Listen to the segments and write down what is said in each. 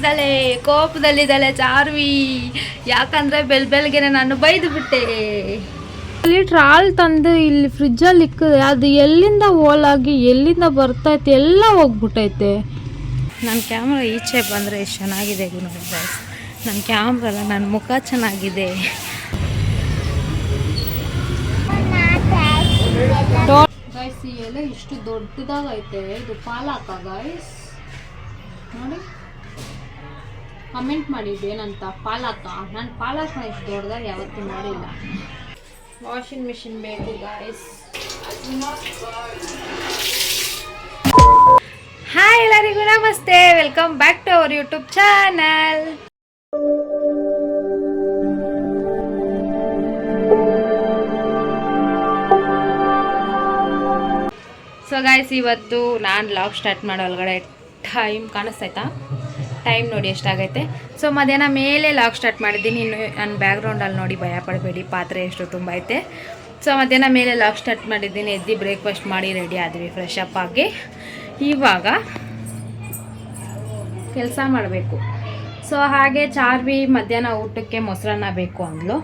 ಆಗಿದ್ದಾಳೆ, ಕೋಪದಲ್ಲಿದ್ದಾಳೆ ಚಾರ್ವಿ. ಯಾಕಂದ್ರೆ ಬೆಳಗ್ಗೆನೆ ನಾನು ಬೈದು ಬಿಟ್ಟೆ. ಅಲ್ಲಿ ಟ್ರಾಲ್ ತಂದು ಇಲ್ಲಿ ಫ್ರಿಜ್ಜಲ್ಲಿ ಇಕ್ಕಿದೆ, ಅದು ಎಲ್ಲಿಂದ ಹೋಲಾಗಿ ಎಲ್ಲಿಂದ ಬರ್ತೈತೆ ಎಲ್ಲ ಹೋಗ್ಬಿಟ್ಟೈತೆ. ನನ್ನ ಕ್ಯಾಮ್ರಾ ಈಚೆ ಬಂದರೆ ಎಷ್ಟು ಚೆನ್ನಾಗಿದೆ ನೋಡಿ ಗೈಸ್. ನನ್ನ ಕ್ಯಾಮ್ರಾ ಅಲ್ಲ, ನನ್ನ ಮುಖ ಚೆನ್ನಾಗಿದೆ. ಗೈಸ್ ಈ ಎಲೆ ಇಷ್ಟು ದೊಡ್ಡದಾಗೈತೆ, ಇದು ಪಾಲಕ ಗೈಸ್. ನೋಡಿ ಕಮೆಂಟ್ ಮಾಡಿದ್ದು ಏನಂತ, ಪಾಲಕ. ನಾನು ಪಾಲಕ ಇಷ್ಟು ದೊಡ್ಡದಾಗಿ ಯಾವತ್ತೂ ನೋಡಿಲ್ಲ. ವಾಷಿಂಗ್ ಮಿಷಿನ್ ಬೇಕು ಗೈಸ್. ಹಾಯ್ ಎಲ್ಲರಿಗೂ ನಮಸ್ತೆ, welcome back to our YouTube channel. So guys, ಇವತ್ತು ನಾನು ವ್ಲಾಗ್ ಸ್ಟಾರ್ಟ್ ಮಾಡೋ ಒಳಗಡೆ ಟೈಮ್ ಕಾಣಿಸ್ತೈತಾ, ಟೈಮ್ ನೋಡಿ ಎಷ್ಟಾಗೈತೆ. ಸೊ ಮಧ್ಯಾಹ್ನ ಮೇಲೆ ವ್ಲಾಗ್ ಸ್ಟಾರ್ಟ್ ಮಾಡಿದ್ದೀನಿ. ಇನ್ನು ನನ್ನ ಬ್ಯಾಕ್ಗ್ರೌಂಡಲ್ಲಿ ನೋಡಿ ಭಯ ಪಡಬೇಡಿ, ಪಾತ್ರೆ ಎಷ್ಟು ತುಂಬ ಐತೆ. ಸೊ ಮಧ್ಯಾಹ್ನ ಮೇಲೆ ವ್ಲಾಗ್ ಸ್ಟಾರ್ಟ್ ಮಾಡಿದ್ದೀನಿ. ಎದ್ದು ಬ್ರೇಕ್ಫಾಸ್ಟ್ ಮಾಡಿ ರೆಡಿ ಆದ್ವಿ, ಫ್ರೆಶ್ ಅಪ್ ಆಗಿ. ಇವಾಗ ಕೆಲಸ ಮಾಡಬೇಕು. ಸೊ ಹಾಗೆ ಚಾರ್ವಿ ಮಧ್ಯಾಹ್ನ ಊಟಕ್ಕೆ ಮೊಸರನ್ನ ಬೇಕು ಅಂದ್ಲು.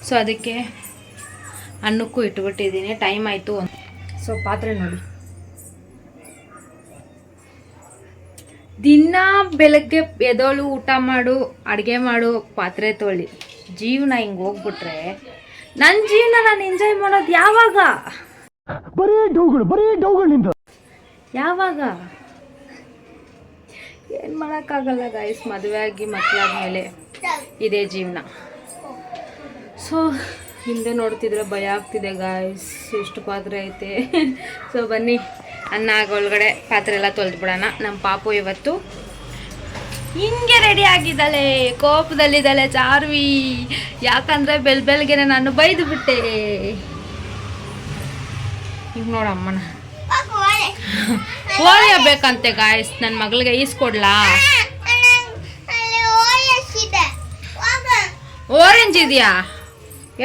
ಸೊ ಅದಕ್ಕೆ ಅನ್ನಕ್ಕೂ ಇಟ್ಬಿಟ್ಟಿದ್ದೀನಿ, ಟೈಮ್ ಆಯಿತು. ಸೊ ಪಾತ್ರೆ ನೋಡಿ, ದಿನ ಬೆಳಗ್ಗೆ ಎದೋಳು, ಊಟ ಮಾಡು, ಅಡುಗೆ ಮಾಡು, ಪಾತ್ರೆ ತೊಳಿ. ಜೀವನ ಹಿಂಗೆ ಹೋಗ್ಬಿಟ್ರೆ ನನ್ನ ಜೀವನ ನಾನು ಎಂಜಾಯ್ ಮಾಡೋದು ಯಾವಾಗ? ಯಾವಾಗ? ಏನು ಮಾಡೋಕ್ಕಾಗಲ್ಲ ಗೈಸ್, ಮದುವೆ ಆಗಿ ಮಕ್ಕಳಾದ್ಮೇಲೆ ಇದೇ ಜೀವನ. ಸೊ ಹಿಂದೆ ನೋಡ್ತಿದ್ರೆ ಭಯ ಆಗ್ತಿದೆ ಗಾಯ್ಸ್, ಎಷ್ಟು ಪಾತ್ರೆ ಐತೆ. ಸೊ ಬನ್ನಿ ಅನ್ನ ಆಗ ಒಳಗಡೆ ಪಾತ್ರೆ ಎಲ್ಲ ತೊಳೆದ್ಬಿಡೋಣ. ನಮ್ಮ ಪಾಪು ಇವತ್ತು ಹಿಂಗೆ ರೆಡಿ ಆಗಿದ್ದಾಳೆ, ಕೋಪದಲ್ಲಿದ್ದಾಳೆ ಚಾರ್ವಿ. ಯಾಕಂದರೆ ಬೆಳಗ್ಗೆನೆ ನಾನು ಬೈದು ಬಿಟ್ಟೆ. ಈಗ ನೋಡಮ್ಮನ ಓರಿಯ ಬೇಕಂತೆ ಗಾಯ್ಸ್, ನನ್ನ ಮಗಳಿಗೆ ಈಸ್ಕೊಡ್ಲಾ? ಓರೆಂಜ್ ಇದೆಯಾ?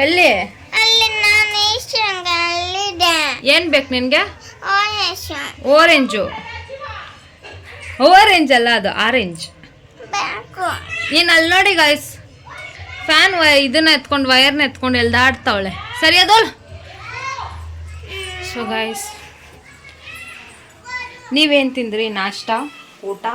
ಎಲ್ಲಿ? ಏನ್ ಬೇಕು ನಿನ್ಗೆ? ಓರೆಂಜು. ಓರೆಂಜ್ ಅಲ್ಲ, ಅದು ಆರೆಂಜ್. ನೀನು ಅಲ್ಲಿ ನೋಡಿ ಗಾಯ್ಸ್, ಫ್ಯಾನ್ ಇದನ್ನ ಎತ್ಕೊಂಡು, ವೈರ್ನ ಎತ್ಕೊಂಡು ಎಲ್ದಾಡ್ತಾವಳೆ. ಸರಿ ಅದೋಲ್. ಸೊ ಗಾಯ್ಸ್, ನೀವೇನು ತಿಂದ್ರಿ ನಾಷ್ಟ, ಊಟ?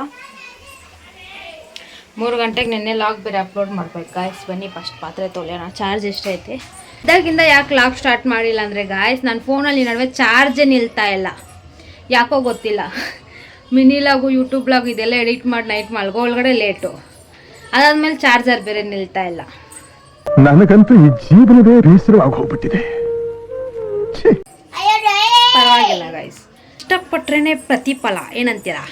3 ಗಂಟೆಗೆ ನೆನ್ನೆ ಲಾಗ್ ಬೇರೆ ಅಪ್ಲೋಡ್ ಮಾಡ್ಬೇಕು ಗಾಯ್ಸ್. ಬನ್ನಿ ಫಸ್ಟ್ ಪಾತ್ರೆ ತೊಳೆಯೋಣ. ಚಾರ್ಜ್ ಎಷ್ಟೈತೆ? ಇದಾಗಿಂದ ಯಾಕೆ ಲಾಗ್ ಸ್ಟಾರ್ಟ್ ಮಾಡಿಲ್ಲ ಅಂದರೆ ಗಾಯ್ಸ್, ನನ್ನ ಫೋನಲ್ಲಿ ನಡುವೆ ಚಾರ್ಜೇ ನಿಲ್ತಾ ಇಲ್ಲ, ಯಾಕೋ ಗೊತ್ತಿಲ್ಲ. ಮಿನಿ ಲಾಗು, ಯೂಟ್ಯೂಬ್ ಲಾಗ್ ಇದೆಲ್ಲ ಎಡಿಟ್ ಮಾಡಿ ನೈಟ್ ಮಲ್ಗೋ ಒಳಗಡೆ ಲೇಟು. ಅದಾದ್ಮೇಲೆ ಚಾರ್ಜರ್ ಬೇರೆ ನಿಲ್ತಾ ಇಲ್ಲ. ನನಗಂತೂ ಈ ಜೀವನವೇ ಬೇಸರವಾಗಿ ಹೋಗ್ಬಿಟ್ಟಿದೆ. ಪರವಾಗಿಲ್ಲ ಗೈಸ್, ಇಷ್ಟಪಟ್ರೇನೆ ಪ್ರತಿಫಲ, ಏನಂತೀರಾ?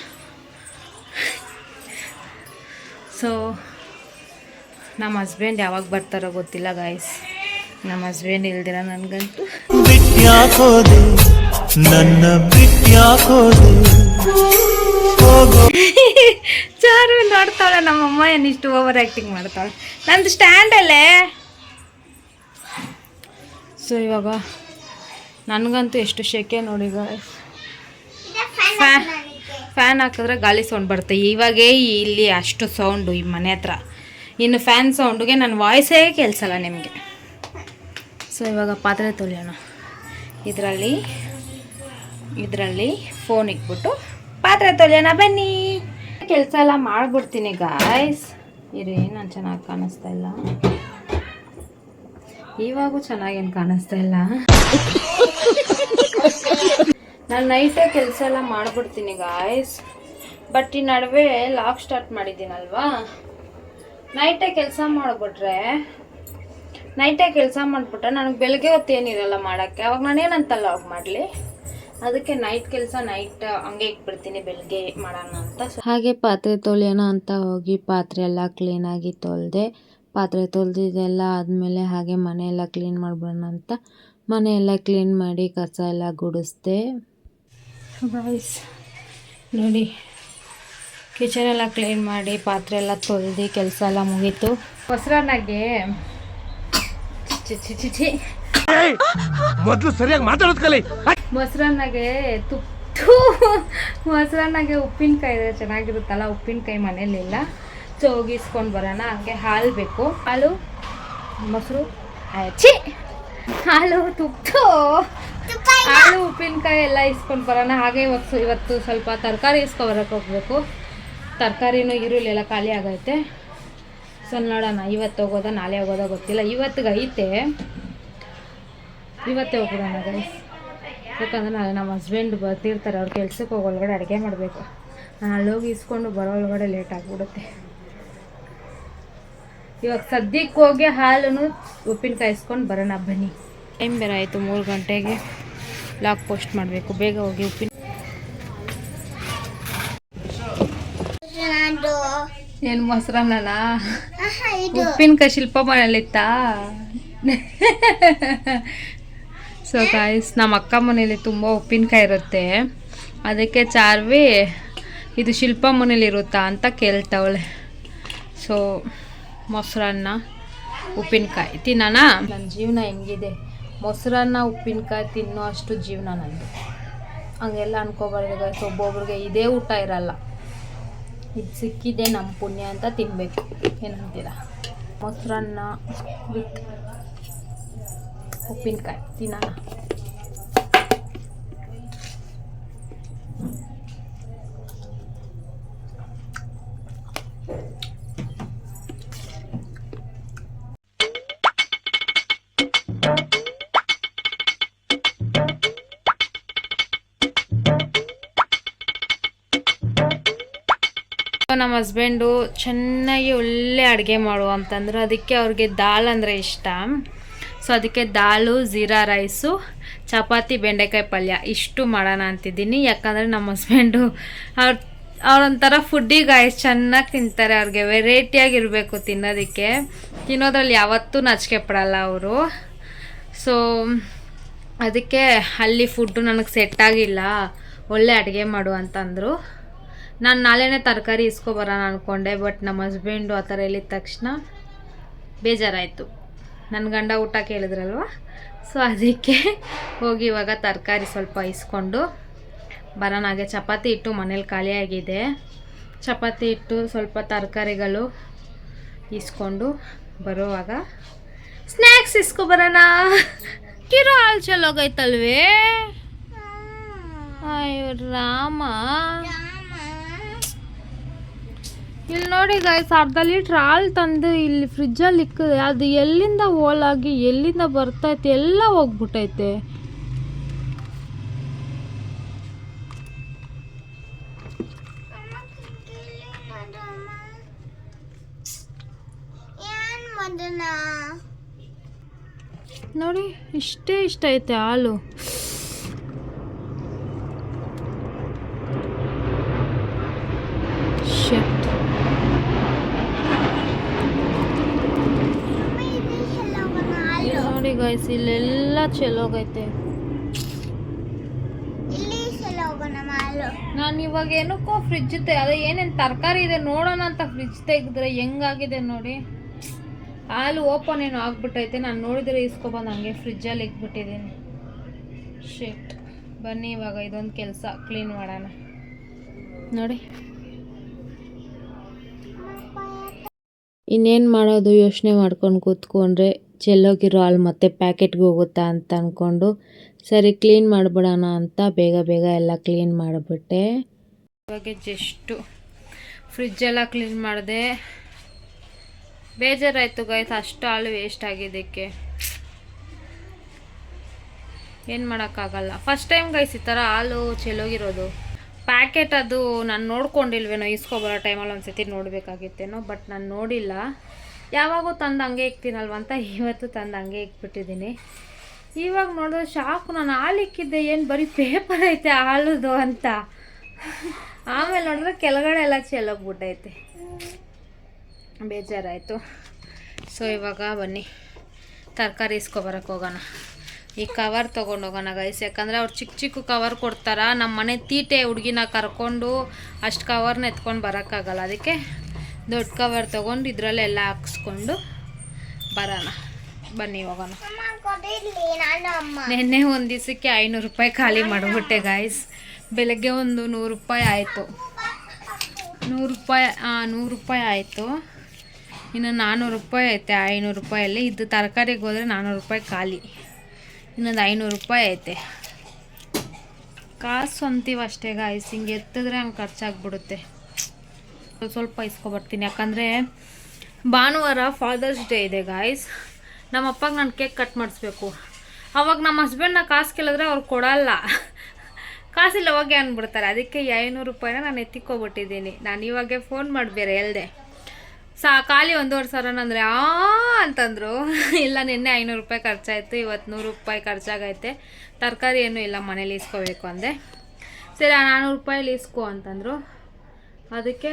ಸೊ ನಮ್ಮ ಹಸ್ಬೆಂಡ್ ಯಾವಾಗ ಬರ್ತಾರೋ ಗೊತ್ತಿಲ್ಲ ಗಾಯ್ಸ್. ನಮ್ಮ ಹಸ್ಬೆಂಡ್ ಇಲ್ದಿರ ನನಗಂತೂ ಚಾರು ನೋಡ್ತಾಳೆ. ನಮ್ಮಮ್ಮ ಏನಿಷ್ಟು ಓವರ್ ಆ್ಯಕ್ಟಿಂಗ್ ಮಾಡ್ತಾಳೆ. ನಂದು ಸ್ಟ್ಯಾಂಡಲ್ಲೇ. ಸೊ ಇವಾಗ ನನಗಂತೂ ಎಷ್ಟು ಶೆಕೆ ನೋಡಿ ಗಾಯ್ಸ್. ಫ್ಯಾನ್ ಹಾಕಿದ್ರೆ ಗಾಳಿ ಸೌಂಡ್ ಬರುತ್ತೆ. ಇವಾಗೇ ಇಲ್ಲಿ ಅಷ್ಟು ಸೌಂಡು ಈ ಮನೆ ಹತ್ರ, ಇನ್ನು ಫ್ಯಾನ್ ಸೌಂಡಿಗೆ ನನ್ನ ವಾಯ್ಸೇ ಕೇಳಿಸಲ್ಲ ನಿಮಗೆ. ಸೊ ಇವಾಗ ಪಾತ್ರೆ ತೊಳೆಯೋಣ. ಇದರಲ್ಲಿ ಫೋನ್ ಇಟ್ಬಿಟ್ಟು ಪಾತ್ರೆ ತೊಳೆಯೋಣ ಬನ್ನಿ. ಕೆಲಸ ಎಲ್ಲ ಮಾಡಿಬಿಡ್ತೀನಿ ಗಾಯ್ಸ್. ಇರಿ, ನಾನು ಚೆನ್ನಾಗಿ ಕಾಣಿಸ್ತಾ ಇಲ್ಲ. ಇವಾಗೂ ಚೆನ್ನಾಗೇನು ಕಾಣಿಸ್ತಾ ಇಲ್ಲ. ನಾನು ನೈಟೇ ಕೆಲಸ ಎಲ್ಲ ಮಾಡಿಬಿಡ್ತೀನಿ ಗಾಯ್ಸ್. ಬಟ್ ಈ ನಡುವೆ ಲಾಗ್ ಸ್ಟಾರ್ಟ್ ಮಾಡಿದ್ದೀನಲ್ವಾ, ನೈಟೇ ಕೆಲಸ ಮಾಡಿಬಿಟ್ರೆ ನನಗೆ ಬೆಳಗ್ಗೆ ಹೊತ್ತು ಏನಿರಲ್ಲ ಮಾಡೋಕ್ಕೆ. ಅವಾಗ ನಾನೇನಂತ ಲಾಗ್ ಮಾಡಲಿ? ಅದಕ್ಕೆ ನೈಟ್ ಕೆಲಸ ನೈಟ್ ಹಂಗೆ ಇಟ್ಬಿಡ್ತೀನಿ, ಬೆಳಗ್ಗೆ ಮಾಡೋಣ ಅಂತ. ಹಾಗೆ ಪಾತ್ರೆ ತೊಳೆಯೋಣ ಅಂತ ಹೋಗಿ ಪಾತ್ರೆ ಎಲ್ಲ ಕ್ಲೀನಾಗಿ ತೊಳೆದೆ. ಪಾತ್ರೆ ತೊಳೆದಿದ್ದೆಲ್ಲ ಆದಮೇಲೆ ಹಾಗೆ ಮನೆಯೆಲ್ಲ ಕ್ಲೀನ್ ಮಾಡ್ಬಿಡೋಣ ಅಂತ ಮನೆಯೆಲ್ಲ ಕ್ಲೀನ್ ಮಾಡಿ ಕಸ ಎಲ್ಲ ಗುಡಿಸ್ದೆ ಗಾಯ್ಸ್. ನೋಡಿ, ಕಿಚನ್ ಎಲ್ಲ ಕ್ಲೀನ್ ಮಾಡಿ ಪಾತ್ರೆ ಎಲ್ಲ ತೊಳೆದು ಕೆಲಸ ಎಲ್ಲ ಮುಗೀತು. ಮೊಸರನ್ನಾಗೆ ಮೊದಲು ಸರಿಯಾಗಿ ಮಾತಾಡೋದು ಕಲಿ. ಮೊಸರನ್ನಾಗೆ ತುಪ್ಪ ಮೊಸರನ್ನಾಗೆ ಉಪ್ಪಿನಕಾಯಿ ಇದೆ ಚೆನ್ನಾಗಿರುತ್ತಲ್ಲ, ಉಪ್ಪಿನಕಾಯಿ ಮನೇಲಿಲ್ಲ. ಸೊ ಹೋಗಿ ಇಸ್ಕೊಂಡು ಬರೋಣ. ಹಾಗೆ ಹಾಲು ಬೇಕು, ಹಾಲು ಮೊಸರು ಹಾಲು ತುಪ್ಪ ಹಾಲು ಉಪ್ಪಿನಕಾಯಿ ಎಲ್ಲ ಇಸ್ಕೊಂಡು ಬರೋಣ. ಹಾಗೆ ಇವತ್ತು ಸ್ವಲ್ಪ ತರಕಾರಿ ಇಸ್ಕೊಬರಕ್ಕೆ ಹೋಗ್ಬೇಕು. ತರಕಾರಿನೂ ಈರುಳ್ಳಿ ಎಲ್ಲ ಖಾಲಿ ಆಗೈತೆ. ಸೊ ನೋಡೋಣ ಇವತ್ತು ಹೋಗೋದಾ ನಾಳೆ ಹೋಗೋದಾ ಗೊತ್ತಿಲ್ಲ. ಇವತ್ತಿಗೆ ಐತೆ, ಇವತ್ತೇ ಹೋಗ್ಬಿಡೋಣ ಗೈಸ್. ಯಾಕಂದ್ರೆ ನಾಳೆ ನಮ್ಮ ಹಸ್ಬೆಂಡ್ ಬರ್ತಿರ್ತಾರೆ, ಅವ್ರ ಕೆಲ್ಸಕ್ಕೆ ಹೋಗೋ ಒಳಗಡೆ ಅಡುಗೆ ಮಾಡಬೇಕು. ನಾನು ಅಲ್ಲೋಗಿ ಇಸ್ಕೊಂಡು ಬರೋ ಒಳಗಡೆ ಲೇಟ್ ಆಗಿಬಿಡುತ್ತೆ. ಇವಾಗ ಸದ್ಯಕ್ಕೆ ಹೋಗಿ ಹಾಲು ಉಪ್ಪಿನಕಾಯಿ ಇಸ್ಕೊಂಡು ಬರೋಣ ಬನ್ನಿ. ಟೈಮ್ ಬೇರೆ ಆಯಿತು 3 ಗಂಟೆಗೆ ಲಾಗ್ ಪೋಸ್ಟ್ ಮಾಡಬೇಕು. ಬೇಗ ಹೋಗಿ ಏನು ಮೊಸರನ್ನ ಉಪ್ಪಿನಕಾಯಿ ಶಿಲ್ಪ ಮನೇಲಿತ್ತಾ? ಸೊ ಗಾಯ್ಸ್, ನಮ್ಮ ಅಕ್ಕ ಮನೇಲಿ ತುಂಬ ಉಪ್ಪಿನಕಾಯಿ ಇರುತ್ತೆ. ಅದಕ್ಕೆ ಚಾರ್ವಿ ಇದು ಶಿಲ್ಪ ಮನೇಲಿ ಇರುತ್ತಾ ಅಂತ ಕೇಳ್ತಾವಳೆ. ಸೊ ಮೊಸರನ್ನ ಉಪ್ಪಿನಕಾಯಿ ತಿನ್ನೋಣ. ನನ್ನ ಜೀವನ ಹೆಂಗಿದೆ, ಮೊಸರನ್ನ ಉಪ್ಪಿನಕಾಯಿ ತಿನ್ನೋ ಅಷ್ಟು ಜೀವನ ನಂದು. ಹಂಗೆಲ್ಲ ಅನ್ಕೋಬಾರ್ದು ಗೈಸ್. ಒಬ್ಬೊಬ್ರಿಗೆ ಇದೇ ಊಟ ಇರಲ್ಲ. ಇದು ಸಿಕ್ಕಿದೆ ನಮ್ಮ ಪುಣ್ಯ ಅಂತ ತಿನ್ನಬೇಕು. ಏನಂತೀರ? ಮೊಸರನ್ನ ವಿತ್ ಉಪ್ಪಿನಕಾಯಿ ತಿನ್ನೋಣ. ನಮ್ಮ ಹಸ್ಬೆಂಡು ಚೆನ್ನಾಗಿ ಒಳ್ಳೆ ಅಡುಗೆ ಮಾಡು ಅಂತಂದ್ರು. ಅದಕ್ಕೆ ಅವ್ರಿಗೆ ದಾಲ್ ಅಂದರೆ ಇಷ್ಟ. ಸೊ ಅದಕ್ಕೆ ದಾಲು, ಜೀರಾ ರೈಸು, ಚಪಾತಿ, ಬೆಂಡೆಕಾಯಿ ಪಲ್ಯ ಇಷ್ಟು ಮಾಡೋಣ ಅಂತಿದ್ದೀನಿ. ಯಾಕಂದರೆ ನಮ್ಮ ಹಸ್ಬೆಂಡು ಅವ್ರೊಂಥರ ಫುಡ್ಡಿ ಗಾಯ್ಸ್, ಚೆನ್ನಾಗಿ ತಿಂತಾರೆ. ಅವ್ರಿಗೆ ವೆರೈಟಿಯಾಗಿರಬೇಕು ತಿನ್ನೋದಕ್ಕೆ. ತಿನ್ನೋದ್ರಲ್ಲಿ ಯಾವತ್ತೂ ನಾಚಿಕೆ ಪಡಲ್ಲ ಅವರು. ಸೊ ಅದಕ್ಕೆ ಅಲ್ಲಿ ಫುಡ್ಡು ನನಗೆ ಸೆಟ್ ಆಗಿಲ್ಲ, ಒಳ್ಳೆ ಅಡುಗೆ ಮಾಡು ಅಂತಂದರು. ನಾನು ನಾಳೆನೇ ತರಕಾರಿ ಇಸ್ಕೊಬರೋಣ ಅಂದ್ಕೊಂಡೆ. ಬಟ್ ನಮ್ಮ ಹಸ್ಬೆಂಡು ಆ ಥರ ಹೇಳಿದ ತಕ್ಷಣ ಬೇಜಾರಾಯಿತು. ನನ್ನ ಗಂಡ ಊಟ ಕೇಳಿದ್ರಲ್ವ. ಸೊ ಅದಕ್ಕೆ ಹೋಗಿ ಇವಾಗ ತರಕಾರಿ ಸ್ವಲ್ಪ ಇಸ್ಕೊಂಡು ಬರೋಣ. ಹಾಗೆ ಚಪಾತಿ ಹಿಟ್ಟು ಮನೇಲಿ ಖಾಲಿಯಾಗಿದೆ. ಚಪಾತಿ ಹಿಟ್ಟು ಸ್ವಲ್ಪ ತರಕಾರಿಗಳು ಇಸ್ಕೊಂಡು ಬರೋವಾಗ ಸ್ನ್ಯಾಕ್ಸ್ ಇಸ್ಕೊಬರೋಣ. ಕಿರೋ ಹಾಲು ಚಲೋಗೈತಲ್ವೇ? ಅಯ್ಯೋ ರಾಮ, ಇಲ್ಲಿ ನೋಡಿ ಗೈಸ್, 1/2 ಲೀಟ್ರ್ ಹಾಲು ತಂದು ಇಲ್ಲಿ ಫ್ರಿಜ್ಜಲ್ಲಿ ಇಕ್ಕಿದೆ. ಅದು ಎಲ್ಲಿಂದ ಹೋಲಾಗಿ ಎಲ್ಲಿಂದ ಬರ್ತೈತೆ ಎಲ್ಲ ಹೋಗ್ಬಿಟ್ಟೈತೆ. ನೋಡಿ ಇಷ್ಟ ಐತೆ ಹಾಲು. ನೋಡಿ ಗೈಸ್, ಇಲ್ಲೆಲ್ಲ ಚೆಲ್ಲೋಗೈತೆ. ನಾನು ಇವಾಗ ಏನಕ್ಕೋ ಫ್ರಿಜ್ ಅದೇ ಏನೇನು ತರಕಾರಿ ಇದೆ ನೋಡೋಣ ಅಂತ ಫ್ರಿಜ್ ತೆಗೆದ್ರೆ ಹೆಂಗಾಗಿದೆ ನೋಡಿ. ಹಾಲು ಓಪನ್ ಏನೋ ಆಗ್ಬಿಟ್ಟೈತೆ. ನಾನು ನೋಡಿದ್ರೆ ಇಸ್ಕೊಬಂದು ಹಂಗೆ ಫ್ರಿಜ್ಜಲ್ಲಿ ಇಕ್ಬಿಟ್ಟಿದ್ದೀನಿ. ಶೇಟ್. ಬನ್ನಿ ಇವಾಗ ಇದೊಂದು ಕೆಲಸ ಕ್ಲೀನ್ ಮಾಡೋಣ. ನೋಡಿ ಇನ್ನೇನು ಮಾಡೋದು ಯೋಚನೆ ಮಾಡ್ಕೊಂಡು ಕೂತ್ಕೊಂಡ್ರೆ ಚೆಲ್ಲೋಗಿರೋ ಹಾಲು ಮತ್ತೆ ಪ್ಯಾಕೆಟ್ಗೆ ಹೋಗುತ್ತಾ ಅಂತ ಅಂದ್ಕೊಂಡು ಸರಿ ಕ್ಲೀನ್ ಮಾಡಿಬಿಡೋಣ ಅಂತ ಬೇಗ ಎಲ್ಲ ಕ್ಲೀನ್ ಮಾಡಿಬಿಟ್ಟೆ. ಇವಾಗ ಜಸ್ಟು ಫ್ರಿಜ್ಜೆಲ್ಲ ಕ್ಲೀನ್ ಮಾಡಿದೆ. ಬೇಜಾರಾಯಿತು ಗೈಸ್, ಅಷ್ಟು ಹಾಲು ವೇಸ್ಟ್ ಆಗಿದ್ದಕ್ಕೆ. ಏನು ಮಾಡೋಕ್ಕಾಗಲ್ಲ. ಫಸ್ಟ್ ಟೈಮ್ ಗೈಸ್ ಈ ಥರ ಹಾಲು ಚೆಲ್ಲೋಗಿರೋದು. ಪ್ಯಾಕೆಟ್ ಅದು ನಾನು ನೋಡ್ಕೊಂಡಿಲ್ವೇನೋ, ಇಸ್ಕೊಬರೋ ಟೈಮಲ್ಲಿ ಒಂದ್ಸತಿ ನೋಡಬೇಕಾಗಿತ್ತೇನೋ. ಬಟ್ ನಾನು ನೋಡಿಲ್ಲ. ಯಾವಾಗೂ ತಂದು ಹಂಗೆ ಇಕ್ತೀನಲ್ವ ಅಂತ ಇವತ್ತು ತಂದು ಹಂಗೆ ಇಕ್ಬಿಟ್ಟಿದ್ದೀನಿ. ಇವಾಗ ನೋಡಿದ್ರೆ ಶಾಕು, ನಾನು ಹಾಲು ಇಕ್ಕಿದ್ದೆ ಏನು ಬರೀ ಪೇಪರ್ ಐತೆ ಹಾಲುದು ಅಂತ. ಆಮೇಲೆ ನೋಡಿದ್ರೆ ಕೆಳಗಡೆ ಎಲ್ಲ ಚೆಲ್ಲೋಗ್ಬಿಟ್ಟೈತೆ. ಬೇಜಾರಾಯಿತು. ಸೊ ಇವಾಗ ಬನ್ನಿ ತರಕಾರಿ ಇಸ್ಕೊಬರಕ್ಕೆ ಹೋಗೋಣ. ಈ ಕವರ್ ತೊಗೊಂಡೋಗೋಣ ಗೈಸ್. ಯಾಕಂದರೆ ಅವ್ರು ಚಿಕ್ಕ ಕವರ್ ಕೊಡ್ತಾರ. ನಮ್ಮ ಮನೆ ತೀಟೆ ಹುಡುಗಿನ ಕರ್ಕೊಂಡು ಅಷ್ಟು ಕವರ್ನ ಎತ್ಕೊಂಡು ಬರೋಕ್ಕಾಗಲ್ಲ. ಅದಕ್ಕೆ ದೊಡ್ಡ ಕವರ್ ತೊಗೊಂಡು ಇದರಲ್ಲೆಲ್ಲ ಹಾಕ್ಸ್ಕೊಂಡು ಬರೋಣ. ಬನ್ನಿ ಹೋಗೋಣ. ನೆನ್ನೆ ಒಂದು ದಿವಸಕ್ಕೆ 500 ರೂಪಾಯಿ ಖಾಲಿ ಮಾಡಿಬಿಟ್ಟೆ ಗಾಯ್ಸ್. ಬೆಳಗ್ಗೆ ಒಂದು 100 ರೂಪಾಯಿ ಆಯಿತು. 100 ರೂಪಾಯಿ ಆಯಿತು. ಇನ್ನು 400 ರೂಪಾಯಿ ಐತೆ. 500 ರೂಪಾಯಲ್ಲಿ ಇದು ತರಕಾರಿಗೆ ಹೋದರೆ 400 ರೂಪಾಯಿ ಖಾಲಿ. ಇನ್ನೊಂದು 500 ರೂಪಾಯಿ ಐತೆ. ಕಾಸು ಅಂತೀವಿ ಅಷ್ಟೇ ಗಾಯ್ಸ್. ಹಿಂಗೆ ಎತ್ತಿದ್ರೆ ಹಂಗೆ ಖರ್ಚಾಗ್ಬಿಡುತ್ತೆ. ಸ್ವಲ್ಪ ಇಸ್ಕೊಬರ್ತೀನಿ, ಯಾಕಂದರೆ ಭಾನುವಾರ ಫಾದರ್ಸ್ ಡೇ ಇದೆ ಗಾಯ್ಸ್. ನಮ್ಮ ಅಪ್ಪಗೆ ನಾನು ಕೇಕ್ ಕಟ್ ಮಾಡಿಸ್ಬೇಕು. ಅವಾಗ ನಮ್ಮ ಹಸ್ಬೆಂಡ್ನ ಕಾಸು ಕೇಳಿದ್ರೆ ಅವ್ರು ಕೊಡಲ್ಲ. ಕಾಸಿಲ್ಲ ಹೋಗಿ ಅಂದ್ಬಿಡ್ತಾರೆ. ಅದಕ್ಕೆ 500 ರೂಪಾಯಿನ ನಾನು ಎತ್ತಿಕ್ಕೊಬಿಟ್ಟಿದ್ದೀನಿ. ನಾನು ಇವಾಗೆ ಫೋನ್ ಮಾಡಿ ಬೇರೆ ಹೇಳ್ದೆ. ಖಾಲಿ 1,500 ಅಂದರೆ ಅಂತಂದರು. ಇಲ್ಲ, ನಿನ್ನೆ 500 ರೂಪಾಯಿ ಖರ್ಚಾಯಿತು, ಇವತ್ತು 100 ರೂಪಾಯಿ ಖರ್ಚಾಗೈತೆ, ತರಕಾರಿ ಏನೂ ಇಲ್ಲ, ಮನೇಲಿ ಇಸ್ಕೋಬೇಕು ಅಂದೆ. ಸರಿ 400 ರೂಪಾಯಲ್ಲಿ ಇಸ್ಕೊ ಅಂತಂದರು. ಅದಕ್ಕೆ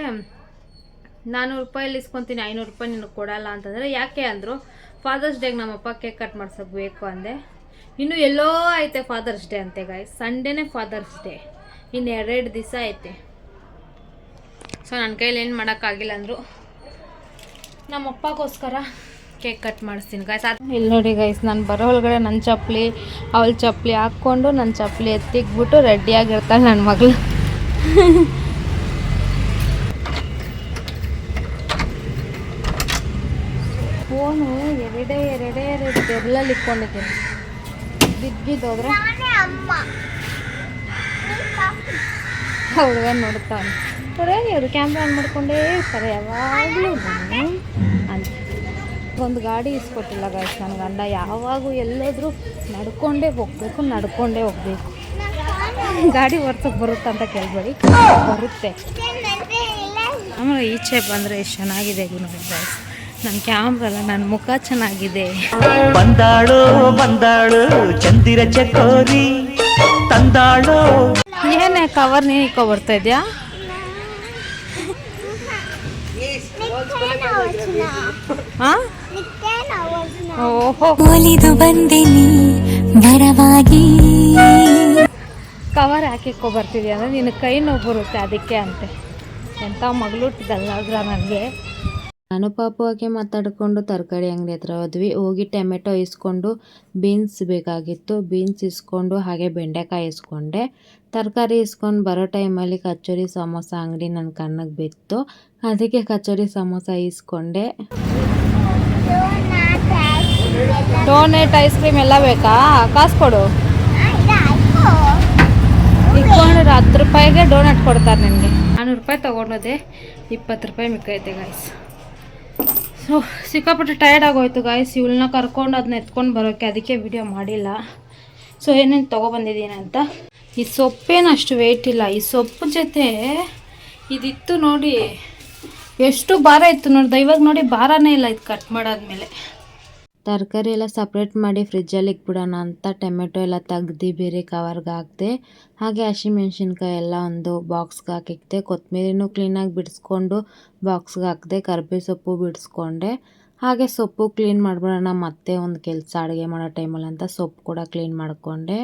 400 ರೂಪಾಯಲ್ಲಿ ಇಸ್ಕೊತೀನಿ, 500 ರೂಪಾಯಿ ನಿನಗೆ ಕೊಡಲ್ಲ ಅಂತಂದರೆ. ಯಾಕೆ ಅಂದರು, ಫಾದರ್ಸ್ ಡೇಗೆ ನಮ್ಮಪ್ಪ ಕೇಕ್ ಕಟ್ ಮಾಡ್ಸೋಕೆ ಬೇಕು ಅಂದೆ. ಇನ್ನು ಎಲ್ಲೋ ಐತೆ ಫಾದರ್ಸ್ ಡೇ ಅಂತೆ ಗಾಯ್ಸ್. ಸಂಡೇನೇ ಫಾದರ್ಸ್ ಡೇ, ಇನ್ನು 2 ದಿವಸ ಐತೆ. ಸೊ ನನ್ನ ಕೈಲಿ ಏನು ಮಾಡೋಕ್ಕಾಗಿಲ್ಲ ಅಂದರು. ನಮ್ಮಪ್ಪಗೋಸ್ಕರ ಕೇಕ್ ಕಟ್ ಮಾಡಿಸ್ತೀನಿ ಗಾಯ್ಸ್. ಇಲ್ಲಿ ನೋಡಿ ಗೈಸ್, ನಾನು ಬರೋ ಒಳಗಡೆ ನನ್ನ ಚಪ್ಪಲಿ ಅವಳ ಚಪ್ಪಲಿ ಹಾಕ್ಕೊಂಡು ನನ್ನ ಚಪ್ಪಲಿ ಎತ್ತಿಕ್ಬಿಟ್ಟು ರೆಡಿಯಾಗಿರ್ತಾಳೆ ನನ್ನ ಮಗಳು. ಫೋನು ಎರಡೇ ಬೆರಳಲ್ಲಿ ಇಟ್ಕೊಂಡಿದ್ದೀನಿ. ಬಿದ್ದಿದ್ದೋದ್ರೆ ಹುಡುಗ ನೋಡ್ತಾನೆ. ಇವರು ಕ್ಯಾಮ್ರಾ ಆನ್ ಮಾಡ್ಕೊಂಡೇ ಇರ್ತಾರೆ ಯಾವಾಗಲೂ ಅಂತ. ಒಂದು ಗಾಡಿ ಇಸ್ಕೊಟ್ಟಿಲ್ಲ ಗಾಯ್ಸ್ ನನ್ನ ಗಂಡ. ಯಾವಾಗೂ ಎಲ್ಲಾದರೂ ನಡ್ಕೊಂಡೇ ಹೋಗಬೇಕು. ಗಾಡಿ ಓಡ್ಸೋಕೆ ಬರುತ್ತೆ ಅಂತ ಕೇಳ್ಬೇಡಿ, ಬರುತ್ತೆ. ಆಮೇಲೆ ಈಚೆ ಬಂದರೆ ಎಷ್ಟು ಚೆನ್ನಾಗಿದೆ ನೋಡಿ ಗಾಯ್ಸ್. ನನ್ನ ಕ್ಯಾಮ್ರಲ್ಲ, ನನ್ನ ಮುಖ ಚೆನ್ನಾಗಿದೆ. ಬಂದಾಳು ಚಂದಿರ ಚಕೋರಿ ತಂದಾಳು. ಏನೇ ಕವರ್ ನೀನು ಇಕ್ಕೋ ಬರ್ತಾ ಇದೆಯಾ? ಓಹೋ, ಕವರ್ ಹಾಕಿಕ್ಕೋ ಬರ್ತಿದ್ಯಾ ಅಂದರೆ ನಿನ್ನ ಕೈ ನೋವು ಬರುತ್ತೆ, ಅದಕ್ಕೆ ಅಂತೆ. ಎಂಥ ಮಗಳು ಹುಟ್ಟಿದಲ್ಲ ನನಗೆ. ನಾನು ಪಾಪುವಾಗೆ ಮಾತಾಡಿಕೊಂಡು ತರಕಾರಿ ಅಂಗಡಿ ಹತ್ರ ಹೋಗಿ ಟೊಮೆಟೊ ಇಸ್ಕೊಂಡು ಬೀನ್ಸ್ ಬೇಕಾಗಿತ್ತು. ಬೀನ್ಸ್ ಇಸ್ಕೊಂಡು ಹಾಗೆ ಬೆಂಡೆಕಾಯಿ ಇಸ್ಕೊಂಡೆ. ತರಕಾರಿ ಇಸ್ಕೊಂಡು ಬರೋ ಟೈಮಲ್ಲಿ ಕಚೋರಿ ಸಮೋಸ ಅಂಗಡಿ ನನ್ನ ಕಣ್ಣಿಗೆ ಬಿತ್ತು. ಅದಕ್ಕೆ ಕಚೋರಿ ಸಮೋಸ ಇಸ್ಕೊಂಡೆ. ಡೋನೆಟ್ ಐಸ್ ಕ್ರೀಮ್ ಎಲ್ಲ ಬೇಕಾ? ಕಾಸು ಕೊಡು. ಇಟ್ಕೊಂಡು 10 ರೂಪಾಯಿಗೆ ಡೋನಟ್ ಕೊಡ್ತಾರೆ ನನಗೆ. 400 ರೂಪಾಯಿ ತೊಗೊಂಡೋದೆ, 20 ರೂಪಾಯಿ ಮಿಕ್ಕೈತೆ ಗಾಯ್ಸ್. ಸೊ ಸಿಕ್ಕಾಪಟ್ಟೆ ಟಯರ್ಡ್ ಆಗೋಯ್ತು ಗಾಯ್ಸ್ ಇವಳನ್ನ ಕರ್ಕೊಂಡು ಅದನ್ನ ಎತ್ಕೊಂಡು ಬರೋಕ್ಕೆ. ಅದಕ್ಕೆ ವಿಡಿಯೋ ಮಾಡಿಲ್ಲ. ಸೊ ಏನೇನು ತೊಗೊಬಂದಿದ್ದೀನಿ ಅಂತ. ಈ ಸೊಪ್ಪೇನು ಅಷ್ಟು ವೆಯ್ಟ್ ಇಲ್ಲ. ಈ ಸೊಪ್ಪು ಜೊತೆ ಇದಿತ್ತು ನೋಡಿ, ಎಷ್ಟು ಭಾರ ಇತ್ತು ನೋಡಿ. ಇವಾಗ ನೋಡಿ ಭಾರನೇ ಇಲ್ಲ ಇದು ಕಟ್ ಮಾಡಾದ್ಮೇಲೆ. ತರಕಾರಿ ಎಲ್ಲ ಸಪ್ರೇಟ್ ಮಾಡಿ ಫ್ರಿಜ್ಜಲ್ಲಿ ಇಕ್ಬಿಡೋಣ ಅಂತ ಟೊಮೆಟೊ ಎಲ್ಲ ತೆಗ್ದು ಬೇರೆ ಕವರ್ಗೆ ಹಾಕಿದೆ. ಹಾಗೆ ಹಸಿಮೆಣ್ಸಿನ್ಕಾಯಿ ಎಲ್ಲ ಒಂದು ಬಾಕ್ಸ್ಗೆ ಹಾಕಿಕ್ದೆ. ಕೊತ್ತಂಬರಿನೂ ಕ್ಲೀನಾಗಿ ಬಿಡಿಸ್ಕೊಂಡು ಬಾಕ್ಸ್ಗೆ ಹಾಕಿದೆ. ಕರ್ಬೇವು ಸೊಪ್ಪು ಬಿಡಿಸ್ಕೊಂಡೆ. ಹಾಗೆ ಸೊಪ್ಪು ಕ್ಲೀನ್ ಮಾಡಿಬಿಡೋಣ ಮತ್ತೆ ಒಂದು ಕೆಲಸ ಅಡುಗೆ ಮಾಡೋ ಟೈಮಲ್ಲಿ ಅಂತ ಸೊಪ್ಪು ಕೂಡ ಕ್ಲೀನ್ ಮಾಡಿಕೊಂಡೆ.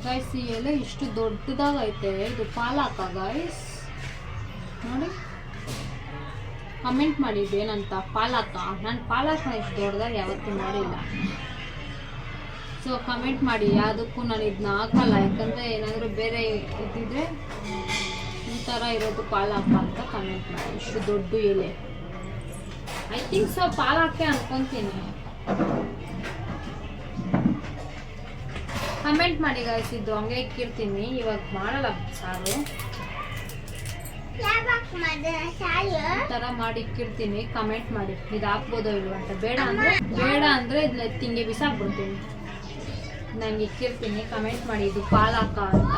ಗಾಯ್ಸ್ ಈ ಎಲೆ ಇಷ್ಟು ದೊಡ್ಡದಾಗೈತೆ. ಇದು ಪಾಲಕ ಗಾಯ್ಸ್ ನೋಡಿ. ಕಮೆಂಟ್ ಮಾಡಿದ್ದು ಏನಂತ, ಪಾಲಕ. ನಾನು ಪಾಲಕ ಇಷ್ಟು ದೊಡ್ಡದಾಗಿ ಯಾವತ್ತೂ ನೋಡಿಲ್ಲ. ಸೊ ಕಮೆಂಟ್ ಮಾಡಿ. ಯಾವುದಕ್ಕೂ ನಾನು ಇದನ್ನ ಹಾಕಲ್ಲ, ಯಾಕಂದರೆ ಏನಾದರೂ ಬೇರೆ ಇದ್ದಿದ್ರೆ ಈ ಥರ ಇರೋದು ಪಾಲಕ ಅಂತ ಕಮೆಂಟ್ ಮಾಡಿ. ಇಷ್ಟು ದೊಡ್ಡ ಎಲೆ ಐ ಥಿಂಕ್ ಸೊ ಪಾಲಕ್ಕೆ ಅನ್ಕೊತೀನಿ. ಕಮೆಂಟ್ ಮಾಡಿ ಗಾಯ್ಸ್. ಇದು ಹಂಗೆ ಇಕ್ಕಿರ್ತೀನಿ, ಇವಾಗ ಮಾಡಲ್ಲ ಸಾರು. ಈ ಥರ ಮಾಡಿ ಇಕ್ಕಿರ್ತೀನಿ. ಕಮೆಂಟ್ ಮಾಡಿ ಇದು ಹಾಕ್ಬೋದೋ ಇಲ್ವ ಅಂತ. ಬೇಡ ಅಂದರೆ ಇದನ್ನ ತಿಂಗೆ ಬಿಸಾಕ್ಬಿಡ್ತೀನಿ. ನಂಗೆ ಇಕ್ಕಿರ್ತೀನಿ. ಕಮೆಂಟ್ ಮಾಡಿ ಇದು ಪಾಲಕ ಅಂತ.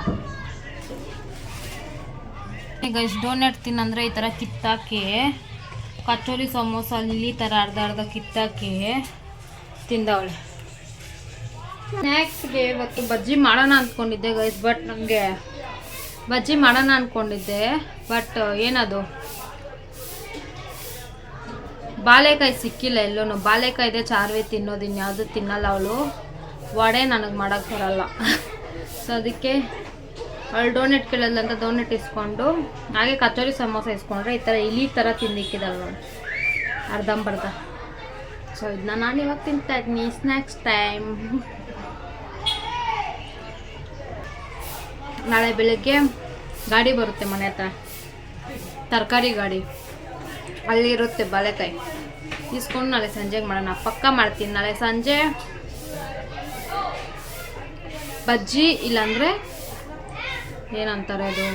ಈಗ ಇಷ್ಟು ಡೋನೆಟ್ ತಿನ್ನಂದರೆ ಈ ಥರ ಕಿತ್ತಾಕಿ, ಕಚೋರಿ ಸಮೋಸ ಇಲ್ಲಿ ಥರ ಅರ್ಧ ಕಿತ್ತಾಕಿ ತಿಂದವಳೆ. ಸ್ನ್ಯಾಕ್ಸ್ಗೆ ಇವತ್ತು ಬಜ್ಜಿ ಮಾಡೋಣ ಅಂದ್ಕೊಂಡಿದ್ದೆ ಗೈಸ್. ಬಟ್ ಏನದು ಬಾಳೆಕಾಯಿ ಸಿಕ್ಕಿಲ್ಲ ಎಲ್ಲೂ. ಬಾಳೆಕಾಯಿದೆ ಚಾರ್ವೆ ತಿನ್ನೋದು, ಇನ್ಯಾವುದು ತಿನ್ನಲ್ಲ ಅವಳು. ವಡೆ ನನಗೆ ಮಾಡೋಕ್ಕೆ ಬರಲ್ಲ. ಸೊ ಅದಕ್ಕೆ ಅವಳು ಡೋನೆಟ್ ಕೇಳಲ್ಲ ಅಂತ ಡೋನೆಟ್ ಇಸ್ಕೊಂಡು, ಹಾಗೆ ಕಚೋರಿ ಸಮೋಸ ಇಸ್ಕೊಂಡ್ರೆ ಈ ಥರ ಇಲಿ ಥರ ತಿಂದಿಕ್ಕಿದಲ್ಲ ಅವಳು ಅರ್ಧಂಬರ್ಧ. ಸೊ ಇದನ್ನ ನಾನು ಇವಾಗ ತಿಂತಾ ಇದ್ದೀನಿ. Snacks time. ನಾಳೆ ಬೆಳಗ್ಗೆ ಗಾಡಿ ಬರುತ್ತೆ ಮನೆ ಹತ್ರ, ತರಕಾರಿ ಗಾಡಿ, ಅಲ್ಲಿರುತ್ತೆ ಬಾಳೆಕಾಯಿ ಇಸ್ಕೊಂಡು ನಾಳೆ ಸಂಜೆಗೆ ಮಾಡೋಣ. ಪಕ್ಕ ಮಾಡ್ತೀನಿ ನಾಳೆ ಸಂಜೆ ಬಜ್ಜಿ, ಇಲ್ಲಾಂದರೆ ಏನಂತಾರೆ ಅದು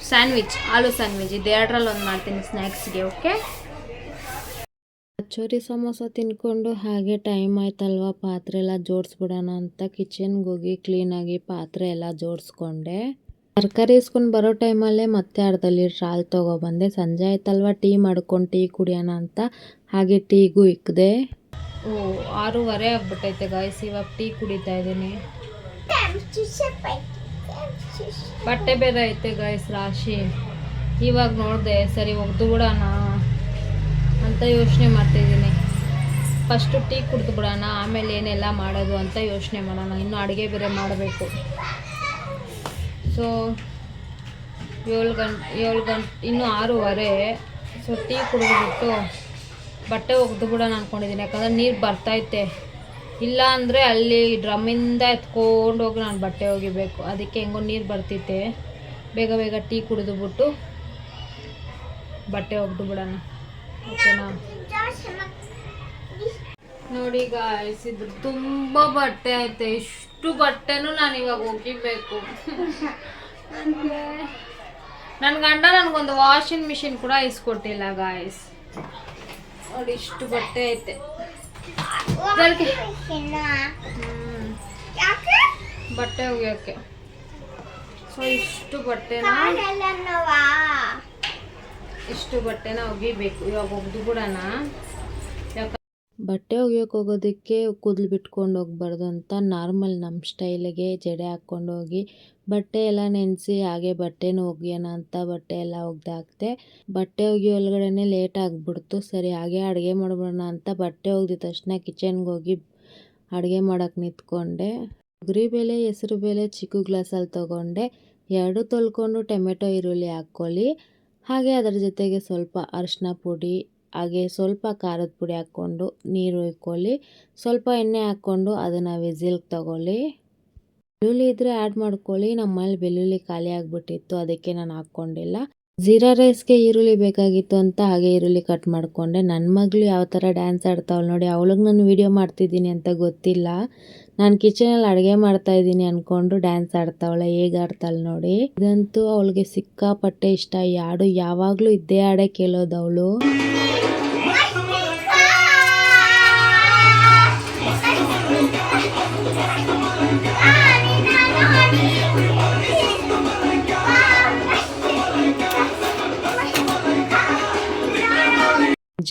ಸ್ಯಾಂಡ್ವಿಚ್, ಆಲೂ ಸ್ಯಾಂಡ್ವಿಚ್, ಇದು ಎರಡರಲ್ಲಿ ಒಂದು ಮಾಡ್ತೀನಿ ಸ್ನ್ಯಾಕ್ಸ್ಗೆ. ಓಕೆ, ಕಚೋರಿ ಸಮೋಸ ತಿನ್ಕೊಂಡು ಹಾಗೆ ಟೈಮ್ ಆಯ್ತಲ್ವ, ಪಾತ್ರೆ ಎಲ್ಲ ಜೋಡಿಸ್ಬಿಡೋಣ ಅಂತ ಕಿಚನ್ಗೆ ಹೋಗಿ ಕ್ಲೀನಾಗಿ ಪಾತ್ರೆ ಎಲ್ಲ ಜೋಡಿಸ್ಕೊಂಡೆ. ತರಕಾರಿ ಇಸ್ಕೊಂಡು ಬರೋ ಟೈಮಲ್ಲೇ ಮತ್ತೆ ಅರ್ಧ ಲೀಟ್ರ್ ಹಾಲು ತೊಗೊಬಂದೆ. ಸಂಜೆ ಆಯ್ತಲ್ವ, ಟೀ ಮಾಡ್ಕೊಂಡು ಟೀ ಕುಡಿಯೋಣ ಅಂತ ಹಾಗೆ ಟೀಗೂ ಇಕ್ಕಿದೆ. 6:30 ಆಗ್ಬಿಟ್ಟೈತೆ ಗಾಯ್ಸ್, ಇವಾಗ ಟೀ ಕುಡಿತಾ ಇದ್ದೀನಿ. ಬಟ್ಟೆ ಬೇರೆ ಐತೆ ಗಾಯ್ಸ್ ರಾಶಿ. ಇವಾಗ ನೋಡಿದೆ ಸರಿ ಒಗ್ದು ಬಿಡೋಣ ಅಂತ ಯೋಚನೆ ಮಾಡ್ತಾಯಿದ್ದೀನಿ. ಫಸ್ಟು ಟೀ ಕುಡಿದು ಬಿಡೋಣ, ಆಮೇಲೆ ಏನೆಲ್ಲ ಮಾಡೋದು ಅಂತ ಯೋಚನೆ ಮಾಡೋಣ. ಇನ್ನು ಅಡುಗೆ ಬೇರೆ ಮಾಡಬೇಕು. ಸೊ 7 ಗಂಟೆ ಇನ್ನೂ 6:30. ಸೊ ಟೀ ಕುಡಿದ್ಬಿಟ್ಟು ಬಟ್ಟೆ ಒಗ್ದು ಬಿಡೋಣ ಅಂದ್ಕೊಂಡಿದ್ದೀನಿ. ಯಾಕಂದರೆ ನೀರು ಬರ್ತೈತೆ, ಇಲ್ಲ ಅಂದರೆ ಅಲ್ಲಿ ಡ್ರಮ್ಮಿಂದ ಎತ್ಕೊಂಡು ಹೋಗಿ ನಾನು ಬಟ್ಟೆ ಒಗಿಬೇಕು. ಅದಕ್ಕೆ ಹೆಂಗೋ ನೀರು ಬರ್ತೈತೆ, ಬೇಗ ಬೇಗ ಟೀ ಕುಡಿದುಬಿಟ್ಟು ಬಟ್ಟೆ ಒಗ್ದು ಬಿಡೋಣ. ಓಕೆನಾ? ನೋಡಿ ಗಾಯ್ಸ್, ಇದ್ರ ತುಂಬ ಬಟ್ಟೆ ಐತೆ. ಇಷ್ಟು ಬಟ್ಟೆನೂ ನಾನು ಇವಾಗ ಒಗಿಬೇಕು. ನನ್ನ ಗಂಡ ನನಗೊಂದು ವಾಷಿಂಗ್ ಮಿಷಿನ್ ಕೂಡ ಇಸ್ಕೊಟ್ಟಿಲ್ಲ ಗಾಯ್ಸ್. ನೋಡಿ ಇಷ್ಟು ಬಟ್ಟೆ ಐತೆ ಬಟ್ಟೆ ಒಗಿಯೋಕ್ಕೆ. ಸೊ ಇಷ್ಟು ಬಟ್ಟೆನ ಒಗಿಬೇಕು. ಇವಾಗ ಒಗ್ದು ಬಿಡೋಣ. ಬಟ್ಟೆ ಒಗಿಯೋಕೆ ಹೋಗೋದಕ್ಕೆ ಕೂದಲು ಬಿಟ್ಕೊಂಡು ಹೋಗ್ಬಾರ್ದು ಅಂತ ನಾರ್ಮಲ್ ನಮ್ಮ ಸ್ಟೈಲಿಗೆ ಜಡೆ ಹಾಕ್ಕೊಂಡು ಹೋಗಿ ಬಟ್ಟೆ ಎಲ್ಲ ನೆನೆಸಿ ಹಾಗೆ ಬಟ್ಟೆನೂ ಒಗಿಯೋಣ ಅಂತ ಬಟ್ಟೆ ಎಲ್ಲ ಒಗ್ದು ಹಾಕ್ದೆ. ಬಟ್ಟೆ ಒಗಿಯೋ ಒಳಗಡೆ ಲೇಟ್ ಆಗಿಬಿಡ್ತು. ಸರಿ ಹಾಗೆ ಅಡುಗೆ ಮಾಡ್ಬಿಡೋಣ ಅಂತ ಬಟ್ಟೆ ಒಗ್ದಿದ ತಕ್ಷಣ ಕಿಚನ್ಗೆ ಹೋಗಿ ಅಡುಗೆ ಮಾಡೋಕ್ಕೆ ನಿಂತ್ಕೊಂಡೆ. ತೊಗರಿಬೇಳೆ, ಹೆಸರುಬೇಳೆ ಚಿಕ್ಕ ಗ್ಲಾಸಲ್ಲಿ ತೊಗೊಂಡೆ. 2 ತೊಳ್ಕೊಂಡು ಟೊಮೆಟೊ ಈರುಳ್ಳಿ ಹಾಕ್ಕೊಳ್ಳಿ. ಹಾಗೆ ಅದರ ಜೊತೆಗೆ ಸ್ವಲ್ಪ ಅರಿಶಿನ ಪುಡಿ, ಹಾಗೆ ಸ್ವಲ್ಪ ಖಾರದ ಪುಡಿ ಹಾಕ್ಕೊಂಡು ನೀರು ಇಕ್ಕೊಳ್ಳಿ. ಸ್ವಲ್ಪ ಎಣ್ಣೆ ಹಾಕ್ಕೊಂಡು ಅದನ್ನು ವಿಸಿಲ್ಗೆ ತಗೊಳ್ಳಿ. ಬೆಳ್ಳುಳ್ಳಿ ಇದ್ದರೆ ಆ್ಯಡ್ ಮಾಡ್ಕೊಳ್ಳಿ. ನಮ್ಮಲ್ಲಿ ಬೆಳ್ಳುಳ್ಳಿ ಖಾಲಿ ಆಗಿಬಿಟ್ಟಿತ್ತು, ಅದಕ್ಕೆ ನಾನು ಹಾಕ್ಕೊಂಡಿಲ್ಲ. ಜೀರಾ ರೈಸ್ಗೆ ಈರುಳ್ಳಿ ಬೇಕಾಗಿತ್ತು ಅಂತ ಹಾಗೆ ಈರುಳ್ಳಿ ಕಟ್ ಮಾಡಿಕೊಂಡೆ. ನನ್ನ ಮಗಳು ಯಾವ ಥರ ಡ್ಯಾನ್ಸ್ ಆಡ್ತಾವಳು ನೋಡಿ. ಅವಳಿಗೆ ನಾನು ವೀಡಿಯೋ ಮಾಡ್ತಿದ್ದೀನಿ ಅಂತ ಗೊತ್ತಿಲ್ಲ, ನಾನು ಕಿಚನಲ್ಲಿ ಅಡುಗೆ ಮಾಡ್ತಾಯಿದ್ದೀನಿ ಅಂದ್ಕೊಂಡು ಡ್ಯಾನ್ಸ್ ಆಡ್ತಾವಳೆ. ಹೇಗೆ ಆಡ್ತಾಳೆ ನೋಡಿ. ಇದಂತೂ ಅವಳಿಗೆ ಸಿಕ್ಕಾಪಟ್ಟೆ ಇಷ್ಟ. ಈ ಹಾಡು ಯಾವಾಗಲೂ ಇದ್ದೇ ಹಾಡೇ ಕೇಳೋದು ಅವಳು.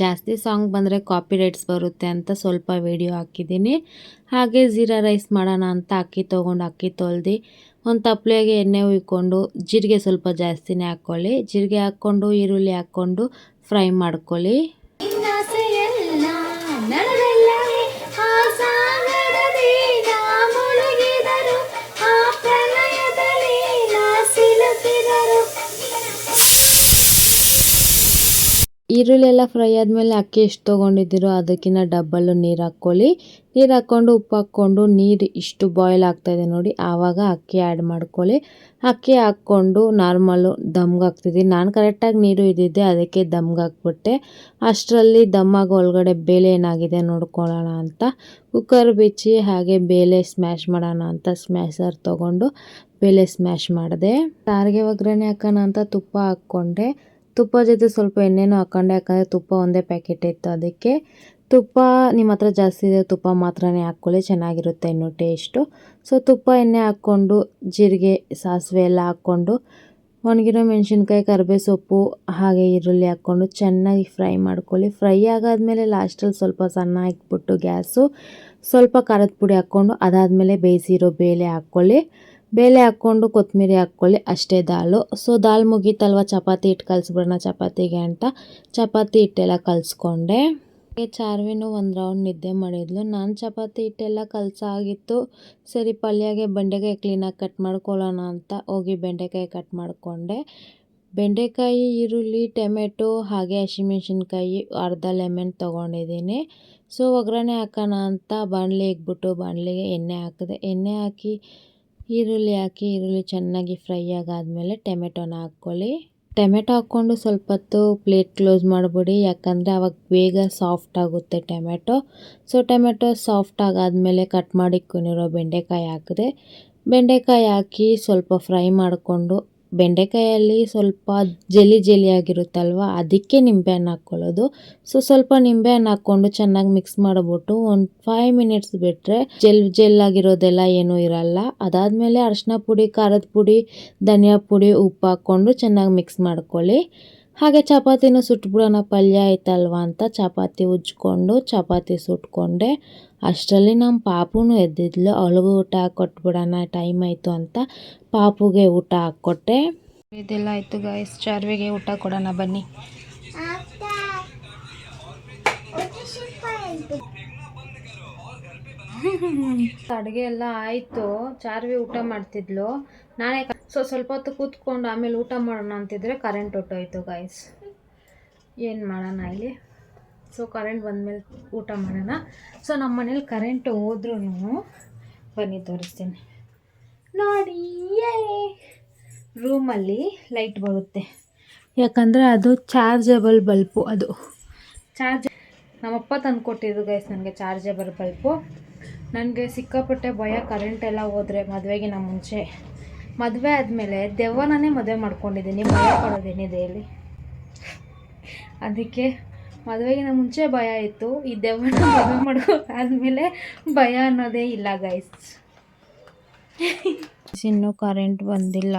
ಜಾಸ್ತಿ ಸಾಂಗ್ ಬಂದರೆ ಕಾಪಿ ರೈಟ್ಸ್ ಬರುತ್ತೆ ಅಂತ ಸ್ವಲ್ಪ ವಿಡಿಯೋ ಹಾಕಿದ್ದೀನಿ. ಹಾಗೆ ಜೀರಾ ರೈಸ್ ಮಾಡೋಣ ಅಂತ ಅಕ್ಕಿ ತೊಗೊಂಡು ಅಕ್ಕಿ ತೊಳೆದು ಒಂದು ತಪ್ಪಲೆಗೆ ಎಣ್ಣೆ ಹುಯ್ಕೊಂಡು ಜೀರಿಗೆ ಸ್ವಲ್ಪ ಜಾಸ್ತಿನೇ ಹಾಕ್ಕೊಳ್ಳಿ. ಜೀರಿಗೆ ಹಾಕ್ಕೊಂಡು ಈರುಳ್ಳಿ ಹಾಕ್ಕೊಂಡು ಫ್ರೈ ಮಾಡ್ಕೊಳ್ಳಿ. ಈರುಳ್ಳಿ ಎಲ್ಲ ಫ್ರೈ ಆದಮೇಲೆ ಅಕ್ಕಿ ಎಷ್ಟು ತೊಗೊಂಡಿದ್ದೀರೋ ಅದಕ್ಕಿಂತ ಡಬ್ಬಲ್ಲು ನೀರು ಹಾಕ್ಕೊಳ್ಳಿ. ನೀರು ಹಾಕ್ಕೊಂಡು ಉಪ್ಪು ಹಾಕ್ಕೊಂಡು ನೀರು ಇಷ್ಟು ಬಾಯ್ಲ್ ಆಗ್ತಾಯಿದೆ ನೋಡಿ, ಆವಾಗ ಅಕ್ಕಿ ಆ್ಯಡ್ ಮಾಡ್ಕೊಳ್ಳಿ. ಅಕ್ಕಿ ಹಾಕ್ಕೊಂಡು ನಾರ್ಮಲ್ಲು ದಮ್ಗೆ ಹಾಕ್ತಿದ್ದೀನಿ. ನಾನು ಕರೆಕ್ಟಾಗಿ ನೀರು ಇದ್ದಿದ್ದೆ, ಅದಕ್ಕೆ ದಮ್ಗೆ ಹಾಕ್ಬಿಟ್ಟೆ. ಅಷ್ಟರಲ್ಲಿ ದಮ್ಮಾಗ ಒಳಗಡೆ ಬೇಳೆ ಏನಾಗಿದೆ ನೋಡ್ಕೊಳ್ಳೋಣ ಅಂತ ಕುಕ್ಕರ್ ಬಿಚ್ಚಿ ಹಾಗೆ ಬೇಳೆ ಸ್ಮ್ಯಾಶ್ ಮಾಡೋಣ ಅಂತ ಸ್ಮ್ಯಾಶರ್ ತೊಗೊಂಡು ಬೇಳೆ ಸ್ಮ್ಯಾಶ್ ಮಾಡಿದೆ. ಸಾರಿಗೆ ಒಗ್ಗರಣೆ ಹಾಕೋಣ ಅಂತ ತುಪ್ಪ ಹಾಕ್ಕೊಂಡೆ. ತುಪ್ಪ ಜೊತೆ ಸ್ವಲ್ಪ ಎಣ್ಣೆನೂ ಹಾಕ್ಕೊಂಡೆ, ಯಾಕಂದರೆ ತುಪ್ಪ ಒಂದೇ ಪ್ಯಾಕೆಟ್ ಇತ್ತು ಅದಕ್ಕೆ. ತುಪ್ಪ ನಿಮ್ಮ ಹತ್ರ ಜಾಸ್ತಿ ಇದೆ ತುಪ್ಪ ಮಾತ್ರನೇ ಹಾಕ್ಕೊಳ್ಳಿ, ಚೆನ್ನಾಗಿರುತ್ತೆ ಇನ್ನೂ ಟೇಸ್ಟು. ಸೊ ತುಪ್ಪ ಎಣ್ಣೆ ಹಾಕ್ಕೊಂಡು ಜೀರಿಗೆ ಸಾಸಿವೆ ಎಲ್ಲ ಹಾಕ್ಕೊಂಡು ಒಣಗಿರೋ ಮೆಣಸಿನ್ಕಾಯಿ, ಕರಿಬೇವು ಸೊಪ್ಪು ಹಾಗೆ ಈರುಳ್ಳಿ ಹಾಕ್ಕೊಂಡು ಚೆನ್ನಾಗಿ ಫ್ರೈ ಮಾಡ್ಕೊಳ್ಳಿ. ಫ್ರೈ ಆಗಾದಮೇಲೆ ಲಾಸ್ಟಲ್ಲಿ ಸ್ವಲ್ಪ ಸಣ್ಣ ಹಾಕ್ಬಿಟ್ಟು ಗ್ಯಾಸು ಸ್ವಲ್ಪ ಖಾರದ ಪುಡಿ ಹಾಕ್ಕೊಂಡು ಅದಾದಮೇಲೆ ಬೇಯಿಸಿರೋ ಬೇಳೆ ಹಾಕ್ಕೊಳ್ಳಿ. ಬೇಳೆ ಹಾಕ್ಕೊಂಡು ಕೊತ್ತಂಬರಿ ಹಾಕ್ಕೊಳ್ಳಿ, ಅಷ್ಟೇ ದಾಲು. ಸೊ ದಾಲ್ ಮುಗೀತಲ್ವ, ಚಪಾತಿ ಹಿಟ್ಟು ಕಲಿಸ್ಬಿಡೋಣ ಚಪಾತಿಗೆ ಅಂತ ಚಪಾತಿ ಹಿಟ್ಟೆಲ್ಲ ಕಲಿಸ್ಕೊಂಡೆ. ಚಾರ್ವಿನೂ ಒಂದು ರೌಂಡ್ ನಿದ್ದೆ ಮಾಡಿದ್ಲು. ನಾನು ಚಪಾತಿ ಹಿಟ್ಟೆಲ್ಲ ಕಲಸಾಗಿತ್ತು. ಸರಿ ಪಲ್ಯಗೆ ಬೆಂಡೆಕಾಯಿ ಕ್ಲೀನಾಗಿ ಕಟ್ ಮಾಡ್ಕೊಳ್ಳೋಣ ಅಂತ ಹೋಗಿ ಬೆಂಡೆಕಾಯಿ ಕಟ್ ಮಾಡಿಕೊಂಡೆ. ಬೆಂಡೆಕಾಯಿ, ಈರುಳ್ಳಿ, ಟೊಮೆಟೊ ಹಾಗೆ ಹಸಿಮೆಣ್ಸಿನ್ಕಾಯಿ, ಅರ್ಧ ಲೆಮನ್ ತೊಗೊಂಡಿದ್ದೀನಿ. ಸೊ ಒಗ್ಗರಣೆ ಹಾಕೋಣ ಅಂತ ಬಾಣಲೆ ಇಕ್ಬಿಟ್ಟು ಬಾಣಲೆಗೆ ಎಣ್ಣೆ ಹಾಕಿದೆ. ಎಣ್ಣೆ ಹಾಕಿ ಈರುಳ್ಳಿ ಹಾಕಿ ಈರುಳ್ಳಿ ಚೆನ್ನಾಗಿ ಫ್ರೈ ಆಗಾದ್ಮೇಲೆ ಟೊಮೆಟೊನ ಹಾಕ್ಕೊಳ್ಳಿ. ಟೊಮೆಟೊ ಹಾಕ್ಕೊಂಡು ಸ್ವಲ್ಪ ಹೊತ್ತು ಪ್ಲೇಟ್ ಕ್ಲೋಸ್ ಮಾಡಿಬಿಡಿ, ಯಾಕಂದರೆ ಅವಾಗ ಬೇಗ ಸಾಫ್ಟ್ ಆಗುತ್ತೆ ಟೊಮೆಟೊ. ಸೊ ಟೊಮೆಟೊ ಸಾಫ್ಟ್ ಆಗಾದ್ಮೇಲೆ ಕಟ್ ಮಾಡಿ ಇಟ್ಕೊಂಡಿರೋ ಬೆಂಡೆಕಾಯಿ ಹಾಕಿದೆ. ಬೆಂಡೆಕಾಯಿ ಹಾಕಿ ಸ್ವಲ್ಪ ಫ್ರೈ ಮಾಡಿಕೊಂಡು, ಬೆಂಡೆಕಾಯಲ್ಲಿ ಸ್ವಲ್ಪ ಜೆಲಿ ಆಗಿರುತ್ತಲ್ವ, ಅದಕ್ಕೆ ನಿಂಬೆಹಣ್ಣು ಹಾಕ್ಕೊಳ್ಳೋದು. ಸೊ ಸ್ವಲ್ಪ ನಿಂಬೆಹಣ್ಣು ಹಾಕ್ಕೊಂಡು ಚೆನ್ನಾಗಿ ಮಿಕ್ಸ್ ಮಾಡಿಬಿಟ್ಟು ಒಂದು 5 ಮಿನಿಟ್ಸ್ ಬಿಟ್ಟರೆ ಜೆಲ್ ಆಗಿರೋದೆಲ್ಲ ಏನೂ ಇರಲ್ಲ. ಅದಾದಮೇಲೆ ಅರಿಶಿನ ಪುಡಿ, ಖಾರದ ಪುಡಿ, ಧನಿಯಾ ಪುಡಿ, ಉಪ್ಪು ಹಾಕ್ಕೊಂಡು ಚೆನ್ನಾಗಿ ಮಿಕ್ಸ್ ಮಾಡ್ಕೊಳ್ಳಿ. ಹಾಗೆ ಚಪಾತಿನೂ ಸುಟ್ಬಿಡೋಣ, ಪಲ್ಯ ಆಯ್ತಲ್ವ ಅಂತ ಚಪಾತಿ ಉಜ್ಕೊಂಡು ಚಪಾತಿ ಸುಟ್ಕೊಂಡೆ. ಅಷ್ಟರಲ್ಲಿ ನಮ್ಮ ಪಾಪುನೂ ಎದ್ದಿದ್ಲು, ಅವಳಿಗೂ ಊಟ ಕೊಟ್ಬಿಡೋಣ ಟೈಮ್ ಆಯಿತು ಅಂತ ಪಾಪುಗೆ ಊಟ ಹಾಕ್ಕೊಟ್ಟೆ. ಇದೆಲ್ಲ ಆಯಿತು ಗಾಯ್ಸ್, ಚಾರ್ವಿಗೆ ಊಟ ಕೊಡೋಣ ಬನ್ನಿ. ಅಡುಗೆ ಎಲ್ಲ ಆಯಿತು, ಚಾರ್ವಿ ಊಟ ಮಾಡ್ತಿದ್ಲು. ನಾನೇ ಸ್ವಲ್ಪ ಹೊತ್ತು ಕೂತ್ಕೊಂಡು ಆಮೇಲೆ ಊಟ ಮಾಡೋಣ ಅಂತಿದ್ರೆ ಕರೆಂಟ್ ಹೊಟ್ಟೋಯ್ತು ಗಾಯ್ಸ್. ಏನು ಮಾಡೋಣ ಇಲ್ಲಿ. ಸೊ ಕರೆಂಟ್ ಬಂದಮೇಲೆ ಊಟ ಮಾಡೋಣ. ಸೊ ನಮ್ಮ ಮನೇಲಿ ಕರೆಂಟ್ ಹೋದ್ರೂ ಬನ್ನಿ ತೋರಿಸ್ತೀನಿ ನೋಡಿ. ರೂಮಲ್ಲಿ ಲೈಟ್ ಬರುತ್ತೆ, ಯಾಕಂದರೆ ಅದು ಚಾರ್ಜಬಲ್ ಬಲ್ಪು. ಅದು ನಮ್ಮಪ್ಪ ತಂದು ಕೊಟ್ಟಿದ್ದು ಗೈಸ್ ನನಗೆ ಚಾರ್ಜಬಲ್ ಬಲ್ಪು. ನನಗೆ ಸಿಕ್ಕಾಪಟ್ಟೆ ಭಯ ಕರೆಂಟ್ ಎಲ್ಲ ಹೋದರೆ. ಮದುವೆಗಿನ ಮುಂಚೆ, ಮದುವೆ ಆದಮೇಲೆ ದೆವ್ವನೇ ಮದುವೆ ಮಾಡ್ಕೊಂಡಿದ್ದೀನಿ, ಭಯ ಪಡೋದೇನಿದೆ ಇಲ್ಲಿ. ಅದಕ್ಕೆ ಮದುವೆಗಿನ ಮುಂಚೆ ಭಯ ಇತ್ತು, ಈ ದೆವ್ವನ ಮದುವೆ ಮಾಡ್ಕೊಂಡಾದ್ಮೇಲೆ ಭಯ ಅನ್ನೋದೇ ಇಲ್ಲ ಗೈಸ್. ಇನ್ನೂ ಕರೆಂಟ್ ಬಂದಿಲ್ಲ,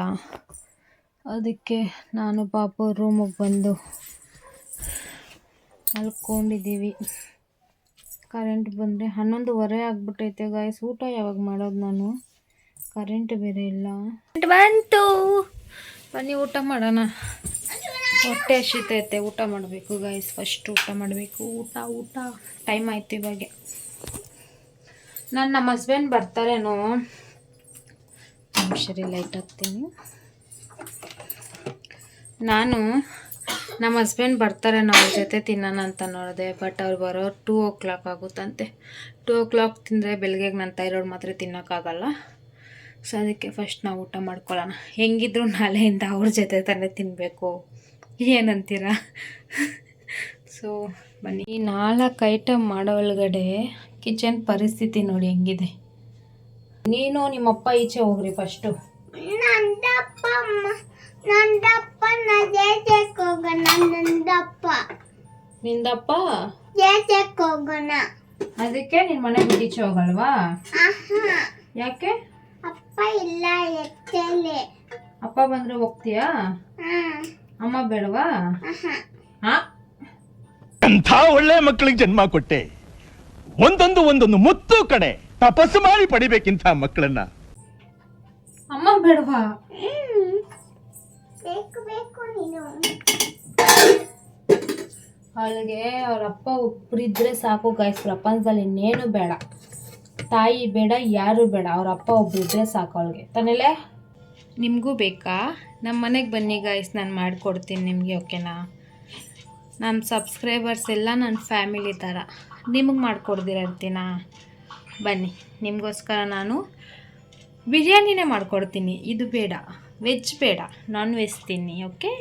ಅದಕ್ಕೆ ನಾನು ಪಾಪು ರೂಮಿಗೆ ಬಂದು ಮಲ್ಕೊಂಡಿದ್ದೀವಿ. ಕರೆಂಟ್ ಬಂದರೆ 11:15 ಆಗಿಬಿಟ್ಟೈತೆ ಗಾಯ್ಸ್. ಊಟ ಯಾವಾಗ ಮಾಡೋದು ನಾನು, ಕರೆಂಟ್ ಬೇರೆ ಇಲ್ಲ. ಬಂತು, ಬನ್ನಿ ಊಟ ಮಾಡೋಣ. ಹೊಟ್ಟೆ ಹಸಿತೈತೆ, ಊಟ ಮಾಡಬೇಕು ಗಾಯ್ಸ್. ಫಸ್ಟ್ ಊಟ ಮಾಡಬೇಕು. ಊಟ ಟೈಮ್ ಆಯ್ತು ಇವಾಗ. ನಮ್ಮ ಹಸ್ಬೆಂಡ್ ಬರ್ತಾರೇನೋ, ಸರಿ ಲೈಟ್ ಹಾಕ್ತೀನಿ. ನಾನು ನಮ್ಮ ಹಸ್ಬೆಂಡ್ ಬರ್ತಾರೇನೋ, ಅವ್ರ ಜೊತೆ ತಿನ್ನೋಣ ಅಂತ ನೋಡಿದೆ. ಬಟ್ ಅವ್ರು ಬರೋ 2 o'clock ಆಗುತ್ತಂತೆ. 2 o'clock ತಿಂದರೆ ಬೆಳಗ್ಗೆಗೆ ನನ್ನ ಥೈರಾಯ್ಡ್ ಮಾತ್ರ ತಿನ್ನೋಕ್ಕಾಗಲ್ಲ. ಸೊ ಅದಕ್ಕೆ ಫಸ್ಟ್ ನಾವು ಊಟ ಮಾಡ್ಕೊಳ್ಳೋಣ. ಹೆಂಗಿದ್ರು ನಾಳೆಯಿಂದ ಅವ್ರ ಜೊತೆ ತಾನೇ ತಿನ್ನಬೇಕು, ಏನಂತೀರಾ? ಸೊ ಬನ್ನಿ. ಈ 4 ಐಟಮ್ ಮಾಡೋ ಒಳಗಡೆ ಕಿಚನ್ ಪರಿಸ್ಥಿತಿ ನೋಡಿ ಹೆಂಗಿದೆ. ನೀನು ನಿಮ್ಮಪ್ಪ ಈಚೆ ಹೋಗ್ರಿ ಫಸ್ಟು. ನಿಂದಪ್ಪ ಹೋಗೋಣ, ಅದಕ್ಕೆ ನಿನ್ ಮನೆ ಬಿಟ್ಟಿಚೆ ಹೋಗಲ್ವಾ? ಯಾಕೆ? ಅಪ್ಪ ಇಲ್ಲ, ಅಪ್ಪ ಬಂದ್ರೆ ಹೋಗ್ತೀಯಾ? ಅಮ್ಮ ಬೇಡವಾ? ಎಂಥ ಒಳ್ಳೆ ಮಕ್ಕಳಿಗೆ ಜನ್ಮ ಕೊಟ್ಟೆ. ಒಂದೊಂದು ಮುತ್ತು ಕಡೆ ತಪಸ್ಸು ಮಾಡಿ ಪಡಿಬೇಕಿಂತ ಮಕ್ಕಳನ್ನ. ಅಮ್ಮ ಬೇಡವಾ? ಅವಳಿಗೆ ಅವ್ರಪ್ಪ ಒಬ್ಬರಿದ್ರೆ ಸಾಕು ಗಾಯ್ಸ್, ಪ್ರಪಂಚದಲ್ಲಿ ಇನ್ನೇನು ಬೇಡ. ತಾಯಿ ಬೇಡ, ಯಾರು ಬೇಡ, ಅವರಪ್ಪ ಒಬ್ಬರಿದ್ರೆ ಸಾಕು ಅವಳಿಗೆ ತಾನೇಲೆ. ನಿಮಗೂ ಬೇಕಾ? ನಮ್ಮ ಮನೆಗೆ ಬನ್ನಿ ಗಾಯ್ಸ್, ನಾನು ಮಾಡಿಕೊಡ್ತೀನಿ ನಿಮಗೆ, ಓಕೆನಾ? ನಮ್ಮ ಸಬ್ಸ್ಕ್ರೈಬರ್ಸ್ ಎಲ್ಲ ನನ್ನ ಫ್ಯಾಮಿಲಿ ಥರ, ನಿಮಗೆ ಮಾಡಿಕೊಡ್ದಿರ್ತೀನಾ? ಬನ್ನಿ, ನಿಮಗೋಸ್ಕರ ನಾನು ಬಿರಿಯಾನಿನೇ ಮಾಡಿಕೊಡ್ತೀನಿ. ಇದು ಬೇಡ, ವೆಜ್ ಬೇಡ, ನಾನ್ ವೆಜ್ ತಿನ್ನಿ, ಓಕೆ?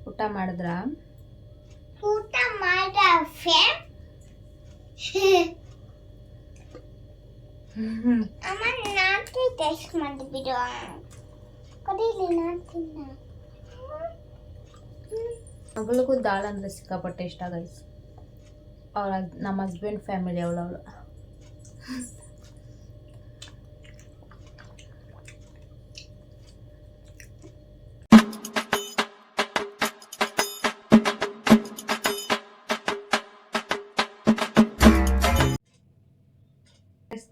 ಊಟ ಮಾಡಿದ್ರಾ? ಊಟ ಮಾಡ ಮಗಳಿಗೂ ದಾಲ್ ಅಂದರೆ ಸಿಕ್ಕಾಪಟ್ಟೆ ಇಷ್ಟ ಗೈಸ್. ಅವ್ರ ನಮ್ಮ ಹಸ್ಬೆಂಡ್ ಫ್ಯಾಮಿಲಿ ಅವಳು.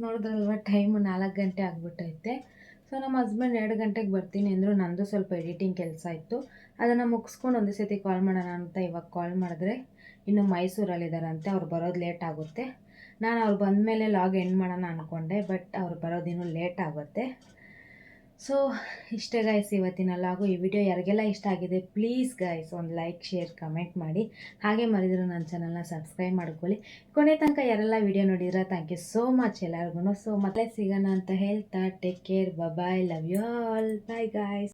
ನೋಡಿದ್ರಲ್ವ, ಟೈಮು 4 ಗಂಟೆ ಆಗಿಬಿಟ್ಟೈತೆ. ಸೊ ನಮ್ಮ ಹಸ್ಬೆಂಡ್ 2 ಗಂಟೆಗೆ ಬರ್ತೀನಿ ಅಂದರು. ನಂದು ಸ್ವಲ್ಪ ಎಡಿಟಿಂಗ್ ಕೆಲಸ ಇತ್ತು, ಅದನ್ನು ಮುಗಿಸ್ಕೊಂಡು ಒಂದೇ ಸತಿ ಕಾಲ್ ಮಾಡೋಣ ಅಂತ ಇವಾಗ ಕಾಲ್ ಮಾಡಿದ್ರೆ, ಇನ್ನು ಮೈಸೂರಲ್ಲಿದ್ದಾರಂತೆ, ಅವ್ರು ಬರೋದು ಲೇಟ್ ಆಗುತ್ತೆ. ನಾನು ಅವ್ರು ಬಂದಮೇಲೆ ಲಾಗ್ ಎಂಡ್ ಮಾಡೋಣ ಅಂದ್ಕೊಂಡೆ, ಬಟ್ ಅವ್ರು ಬರೋದಿನ್ನೂ ಲೇಟ್ ಆಗುತ್ತೆ. ಸೊ ಇಷ್ಟೇ ಗೈಸ್ ಇವತ್ತಿನ ಲಾಗು. ಈ ವಿಡಿಯೋ ಯಾರಿಗೆಲ್ಲ ಇಷ್ಟ ಆಗಿದೆ ಪ್ಲೀಸ್ ಗೈಸ್ ಒಂದು ಲೈಕ್ ಶೇರ್ ಕಮೆಂಟ್ ಮಾಡಿ. ಹಾಗೆ ಮರಿದ್ರು ನನ್ನ ಚಾನಲ್ನ ಸಬ್ಸ್ಕ್ರೈಬ್ ಮಾಡ್ಕೊಳ್ಳಿ. ಕೊನೆ ತನಕ ಯಾರೆಲ್ಲ ವಿಡಿಯೋ ನೋಡಿದ್ರೆ ಥ್ಯಾಂಕ್ ಯು ಸೋ ಮಚ್ ಎಲ್ಲರಿಗೂ. ಸೊ ಮತ್ತೆ ಸಿಗೋಣ ಅಂತ ಹೇಳ್ತಾ take care, bye, love you all, bye guys.